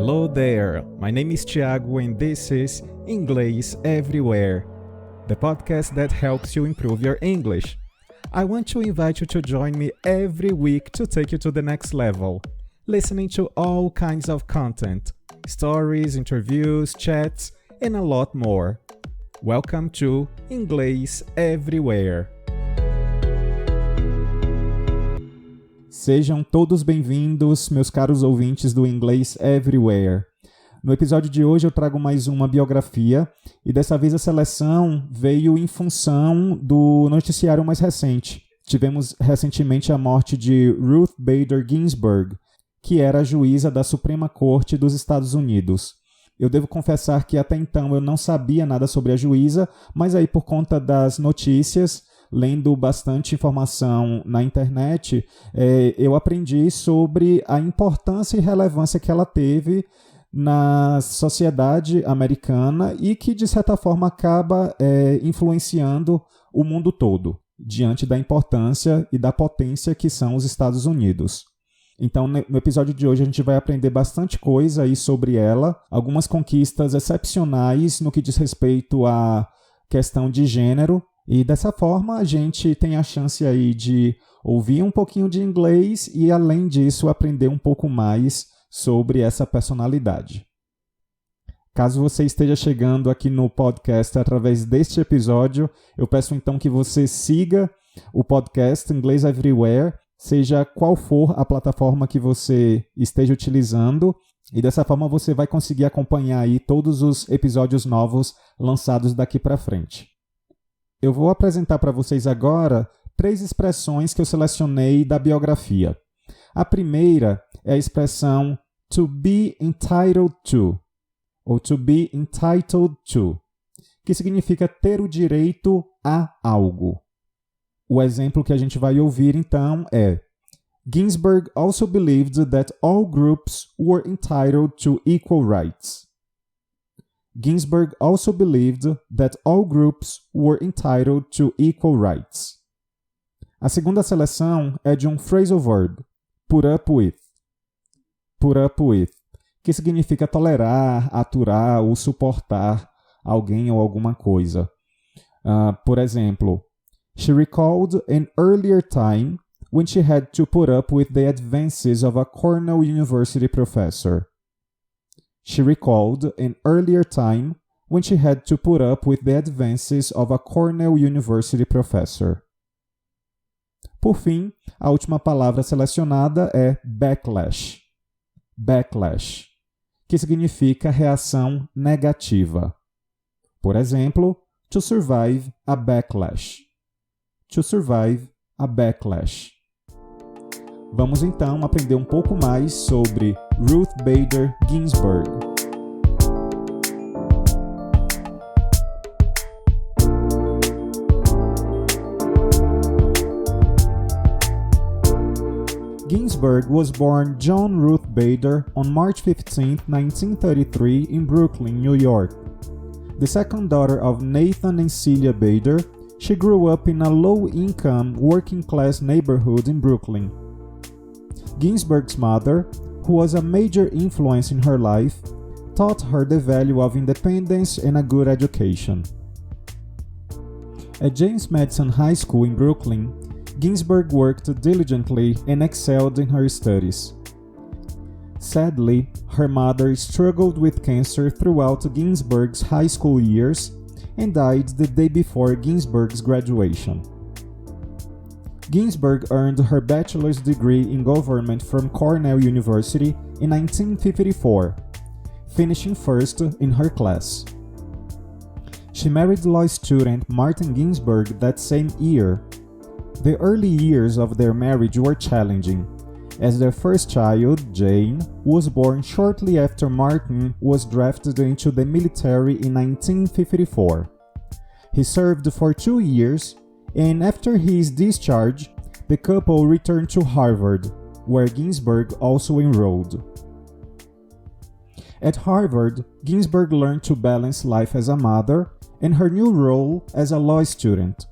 Hello there, my name is Thiago and this is Inglês Everywhere, the podcast that helps you improve your English. I want to invite you to join me every week to take you to the next level, listening to all kinds of content, stories, interviews, chats, and a lot more. Welcome to Inglês Everywhere. Sejam todos bem-vindos, meus caros ouvintes do Inglês Everywhere. No episódio de hoje eu trago mais uma biografia e dessa vez a seleção veio em função do noticiário mais recente. Tivemos recentemente a morte de Ruth Bader Ginsburg, que era a juíza da Suprema Corte dos Estados Unidos. Eu devo confessar que até então eu não sabia nada sobre a juíza, mas aí por conta das notícias, lendo bastante informação na internet, eu aprendi sobre a importância e relevância que ela teve na sociedade americana e que, de certa forma, acaba influenciando o mundo todo, diante da importância e da potência que são os Estados Unidos. Então, no episódio de hoje, a gente vai aprender bastante coisa aí sobre ela, algumas conquistas excepcionais no que diz respeito à questão de gênero, e dessa forma a gente tem a chance aí de ouvir um pouquinho de inglês e, além disso, aprender um pouco mais sobre essa personalidade. Caso você esteja chegando aqui no podcast através deste episódio, eu peço então que você siga o podcast Inglês Everywhere, seja qual for a plataforma que você esteja utilizando, e dessa forma você vai conseguir acompanhar aí todos os episódios novos lançados daqui para frente. Eu vou apresentar para vocês agora 3 expressões que eu selecionei da biografia. A primeira é a expressão to be entitled to, ou to be entitled to, que significa ter o direito a algo. O exemplo que a gente vai ouvir então é: Ginsburg also believed that all groups were entitled to equal rights. Ginsburg also believed that all groups were entitled to equal rights. A segunda seleção é de um phrasal verb, put up with. Put up with, que significa tolerar, aturar ou suportar alguém ou alguma coisa. Por exemplo, she recalled an earlier time when she had to put up with the advances of a Cornell University professor. She recalled an earlier time when she had to put up with the advances of a Cornell University professor. Por fim, a última palavra selecionada é backlash. Backlash, que significa reação negativa. Por exemplo, to survive a backlash. To survive a backlash. Vamos então aprender um pouco mais sobre Ruth Bader Ginsburg. Ginsburg was born John Ruth Bader on March 15, 1933 in Brooklyn, New York. The second daughter of Nathan and Celia Bader, she grew up in a low-income, working-class neighborhood in Brooklyn. Ginsburg's mother, who was a major influence in her life, taught her the value of independence and a good education. At James Madison High School in Brooklyn, Ginsburg worked diligently and excelled in her studies. Sadly, her mother struggled with cancer throughout Ginsburg's high school years and died the day before Ginsburg's graduation. Ginsburg earned her bachelor's degree in government from Cornell University in 1954, finishing first in her class. She married law student Martin Ginsburg that same year. The early years of their marriage were challenging, as their first child, Jane, was born shortly after Martin was drafted into the military in 1954. He served for 2 years, and after his discharge, the couple returned to Harvard, where Ginsburg also enrolled. At Harvard, Ginsburg learned to balance life as a mother and her new role as a law student.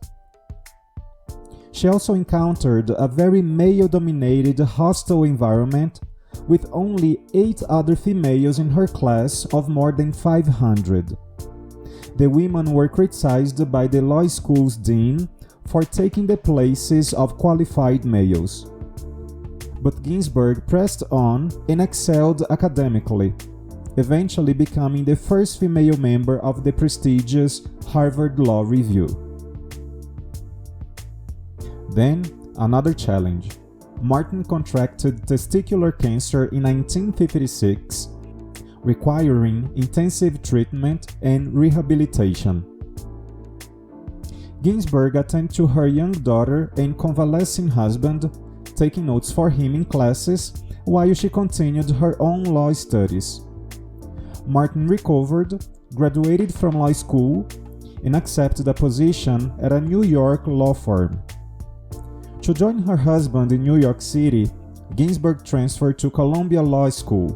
She also encountered a very male-dominated hostile environment, with only 8 other females in her class of more than 500. The women were criticized by the law school's dean for taking the places of qualified males. But Ginsburg pressed on and excelled academically, eventually becoming the first female member of the prestigious Harvard Law Review. Then, another challenge. Martin contracted testicular cancer in 1956, requiring intensive treatment and rehabilitation. Ginsburg attended to her young daughter and convalescing husband, taking notes for him in classes while she continued her own law studies. Martin recovered, graduated from law school, and accepted a position at a New York law firm. To join her husband in New York City, Ginsburg transferred to Columbia Law School,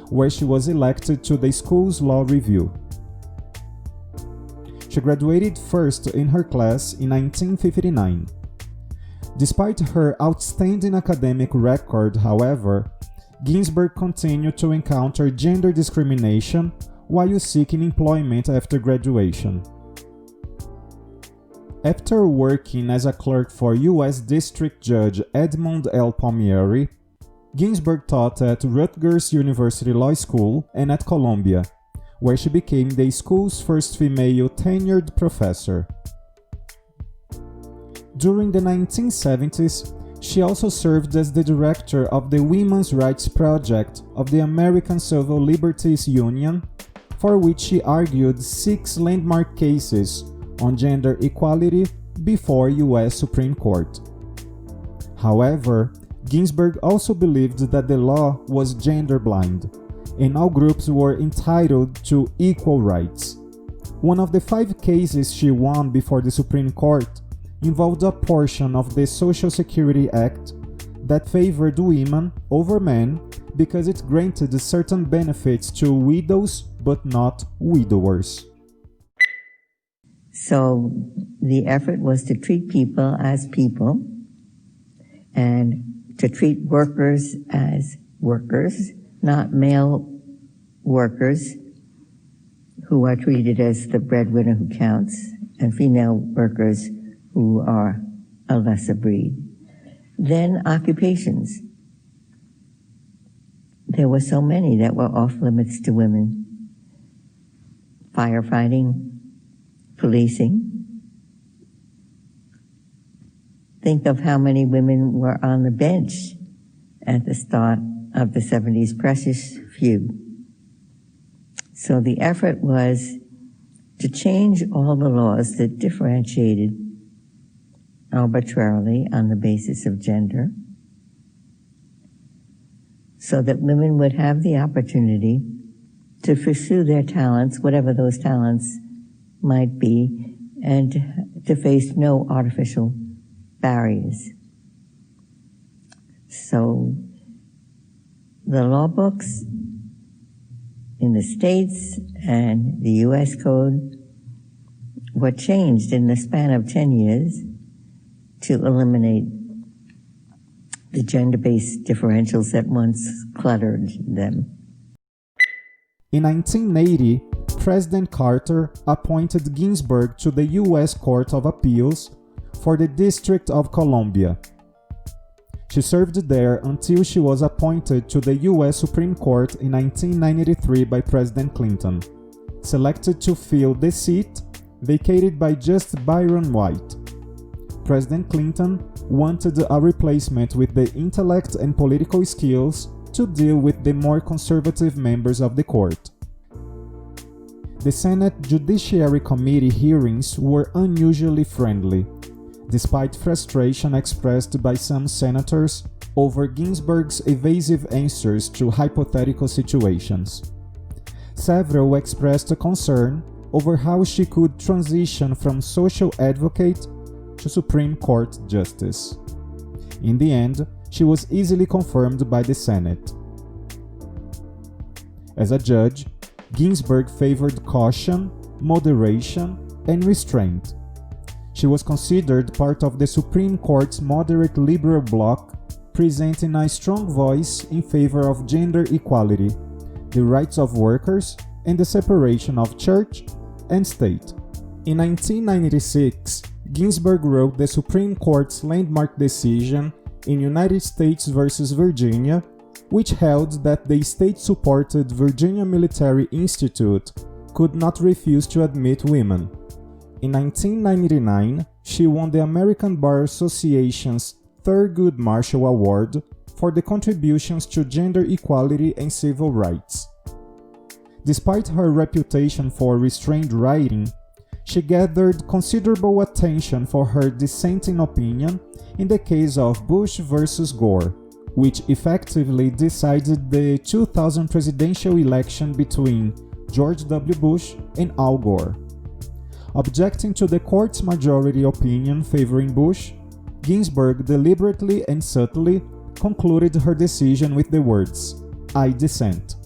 where she was elected to the school's law review. She graduated first in her class in 1959. Despite her outstanding academic record, however, Ginsburg continued to encounter gender discrimination while seeking employment after graduation. After working as a clerk for U.S. District Judge Edmund L. Palmieri, Ginsburg taught at Rutgers University Law School and at Columbia, where she became the school's first female tenured professor. During the 1970s, she also served as the director of the Women's Rights Project of the American Civil Liberties Union, for which she argued 6 landmark cases on gender equality before U.S. Supreme Court. However, Ginsburg also believed that the law was gender-blind, and all groups were entitled to equal rights. One of the 5 cases she won before the Supreme Court involved a portion of the Social Security Act that favored women over men because it granted certain benefits to widows but not widowers. So the effort was to treat people as people and to treat workers as workers, not male workers who are treated as the breadwinner who counts, and female workers who are a lesser breed. Then occupations. There were so many that were off limits to women. Firefighting, policing. Think of how many women were on the bench at the start of the 70s, precious few. So the effort was to change all the laws that differentiated arbitrarily on the basis of gender, so that women would have the opportunity to pursue their talents, whatever those talents might be, and to face no artificial barriers. So the law books in the states and the U.S. Code were changed in the span of 10 years to eliminate the gender-based differentials that once cluttered them. In 1980, President Carter appointed Ginsburg to the U.S. Court of Appeals for the District of Columbia. She served there until she was appointed to the U.S. Supreme Court in 1993 by President Clinton, selected to fill the seat vacated by just Byron White. President Clinton wanted a replacement with the intellect and political skills to deal with the more conservative members of the court. The Senate Judiciary Committee hearings were unusually friendly, despite frustration expressed by some senators over Ginsburg's evasive answers to hypothetical situations. Several expressed concern over how she could transition from social advocate to Supreme Court justice. In the end, she was easily confirmed by the Senate. As a judge, Ginsburg favored caution, moderation, and restraint. She was considered part of the Supreme Court's moderate liberal bloc, presenting a strong voice in favor of gender equality, the rights of workers, and the separation of church and state. In 1996, Ginsburg wrote the Supreme Court's landmark decision in United States versus Virginia, which held that the state-supported Virginia Military Institute could not refuse to admit women. In 1999, she won the American Bar Association's Thurgood Marshall Award for the contributions to gender equality and civil rights. Despite her reputation for restrained writing, she gathered considerable attention for her dissenting opinion in the case of Bush versus Gore, which effectively decided the 2000 presidential election between George W. Bush and Al Gore. Objecting to the court's majority opinion favoring Bush, Ginsburg deliberately and subtly concluded her decision with the words, "I dissent,"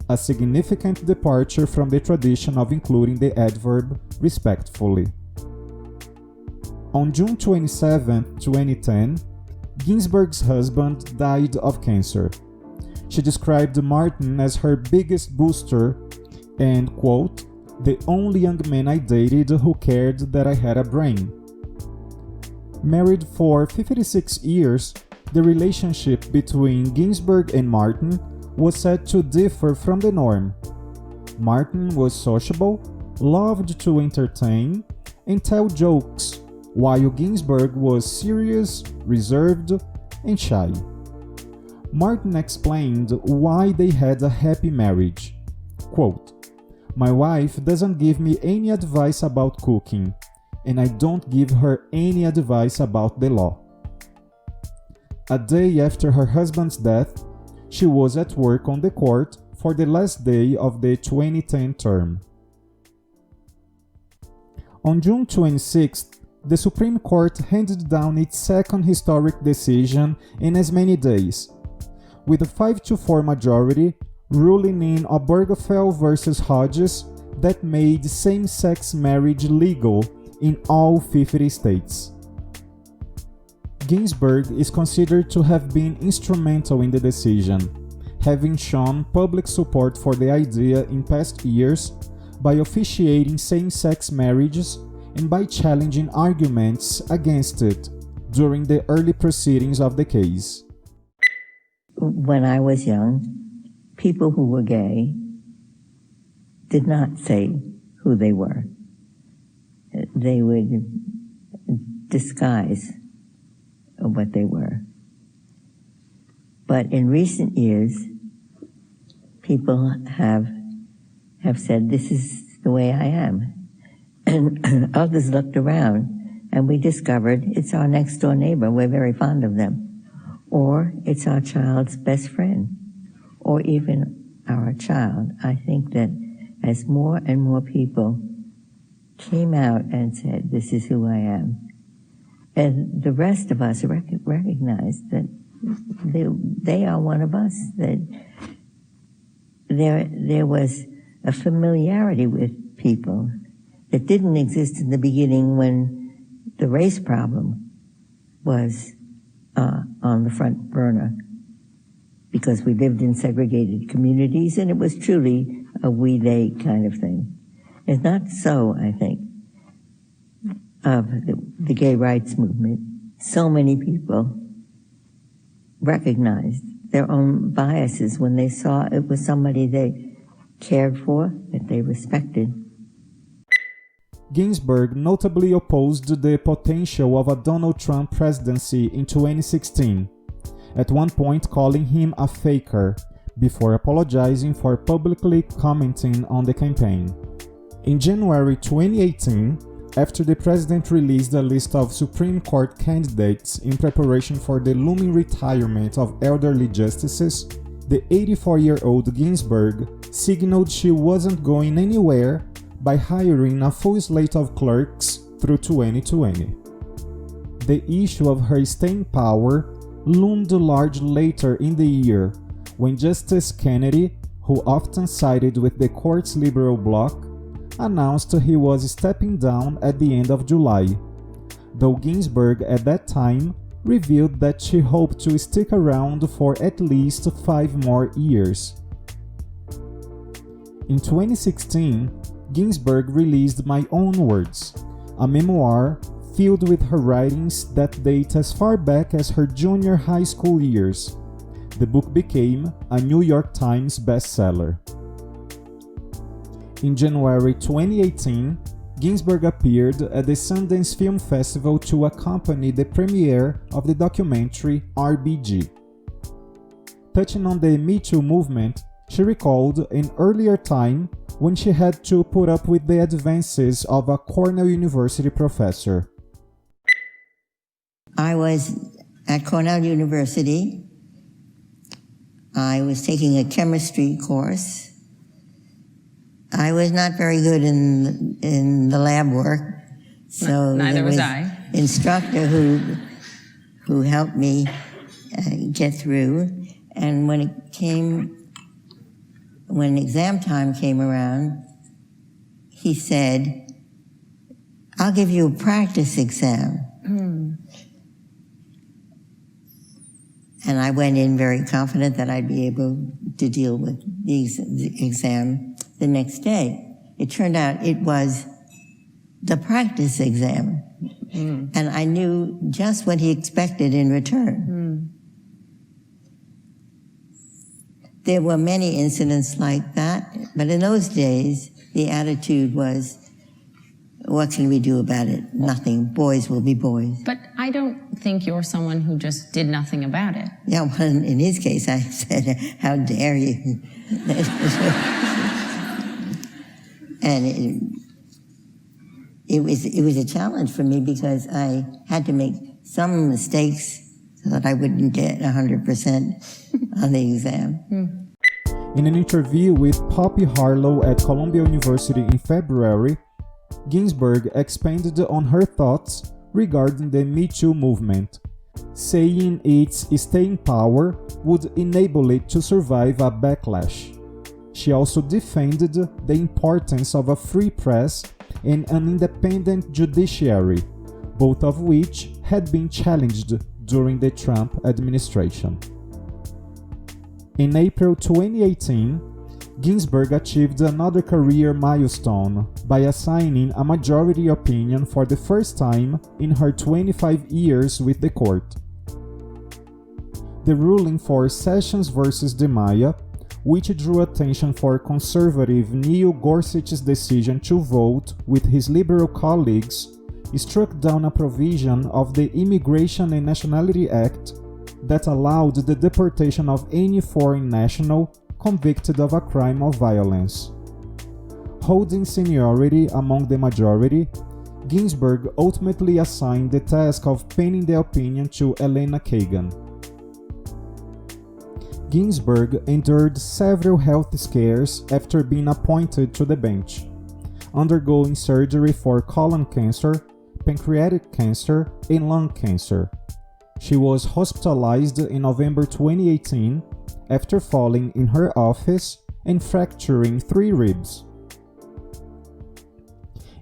a significant departure from the tradition of including the adverb respectfully. On June 27, 2010, Ginsburg's husband died of cancer. She described Martin as her biggest booster and, quote, "the only young man I dated who cared that I had a brain." Married for 56 years, the relationship between Ginsburg and Martin was said to differ from the norm. Martin was sociable, loved to entertain, and tell jokes, while Ginsburg was serious, reserved, and shy. Martin explained why they had a happy marriage. Quote, "My wife doesn't give me any advice about cooking, and I don't give her any advice about the law." A day after her husband's death, she was at work on the court for the last day of the 2010 term. On June 26th, the Supreme Court handed down its second historic decision in as many days, with a 5-4 majority ruling in Obergefell versus Hodges that made same-sex marriage legal in all 50 states. Ginsburg is considered to have been instrumental in the decision, having shown public support for the idea in past years by officiating same-sex marriages and by challenging arguments against it during the early proceedings of the case. When I was young, people who were gay did not say who they were. They would disguise what they were. But in recent years, people have said, "This is the way I am." And others looked around, and we discovered it's our next door neighbor. We're very fond of them. Or it's our child's best friend, or even our child. I think that as more and more people came out and said, "This is who I am," and the rest of us recognized that they are one of us, that there was a familiarity with people that didn't exist in the beginning when the race problem was on the front burner, because we lived in segregated communities and it was truly a we-they kind of thing. It's not so, I think, of the gay rights movement. So many people recognized their own biases when they saw it was somebody they cared for, that they respected. Ginsburg notably opposed the potential of a Donald Trump presidency in 2016, at one point calling him a faker, before apologizing for publicly commenting on the campaign. In January 2018, after the president released a list of Supreme Court candidates in preparation for the looming retirement of elderly justices, the 84-year-old Ginsburg signaled she wasn't going anywhere by hiring a full slate of clerks through 2020. The issue of her staying power loomed large later in the year, when Justice Kennedy, who often sided with the court's liberal bloc, announced he was stepping down at the end of July, though Ginsburg at that time revealed that she hoped to stick around for at least 5 more years. In 2016, Ginsburg released My Own Words, a memoir filled with her writings that date as far back as her junior high school years. The book became a New York Times bestseller. In January 2018, Ginsburg appeared at the Sundance Film Festival to accompany the premiere of the documentary RBG. Touching on the Me Too movement, she recalled an earlier time when she had to put up with the advances of a Cornell University professor. I was at Cornell University. I was taking a chemistry course. I was not very good in the lab work, so neither was I. Instructor who helped me get through, and when exam time came around, he said, "I'll give you a practice exam." And I went in very confident that I'd be able to deal with the exam the next day. It turned out it was the practice exam. And I knew just what he expected in return. There were many incidents like that, but in those days, the attitude was, what can we do about it? Nothing. Boys will be boys. But I don't think you're someone who just did nothing about it. Yeah, well, in his case, I said, how dare you? And it was a challenge for me because I had to make some mistakes so that I wouldn't get 100% on the exam. In an interview with Poppy Harlow at Columbia University in February, Ginsburg expanded on her thoughts regarding the Me Too movement, saying its staying power would enable it to survive a backlash. She also defended the importance of a free press and an independent judiciary, both of which had been challenged during the Trump administration. In April 2018, Ginsburg achieved another career milestone by assigning a majority opinion for the first time in her 25 years with the court. The ruling for Sessions versus DeMaia, which drew attention for conservative Neil Gorsuch's decision to vote with his liberal colleagues, struck down a provision of the Immigration and Nationality Act that allowed the deportation of any foreign national convicted of a crime of violence. Holding seniority among the majority, Ginsburg ultimately assigned the task of penning the opinion to Elena Kagan. Ginsburg endured several health scares after being appointed to the bench, undergoing surgery for colon cancer, pancreatic cancer, and lung cancer. She was hospitalized in November 2018 after falling in her office and fracturing 3 ribs.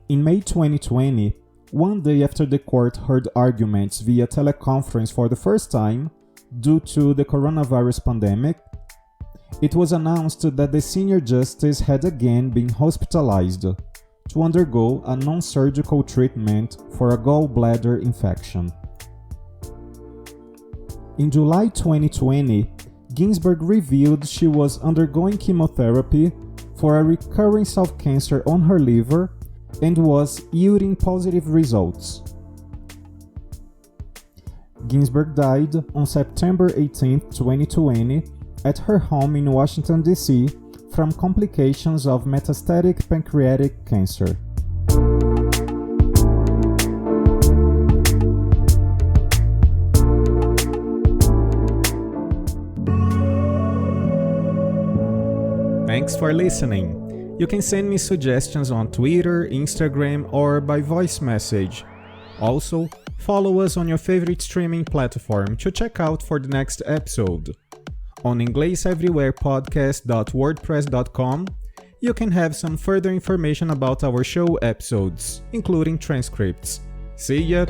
In May 2020, one day after the court heard arguments via teleconference for the first time due to the coronavirus pandemic, it was announced that the senior justice had again been hospitalized to undergo a non-surgical treatment for a gallbladder infection. In July 2020, Ginsburg revealed she was undergoing chemotherapy for a recurrence of cancer on her liver and was yielding positive results. Ginsburg died on September 18, 2020, at her home in Washington, D.C., from complications of metastatic pancreatic cancer. Thanks for listening. You can send me suggestions on Twitter, Instagram, or by voice message. Also, follow us on your favorite streaming platform to check out for the next episode. On ingleseverywherepodcast.wordpress.com, you can have some further information about our show episodes, including transcripts. See ya!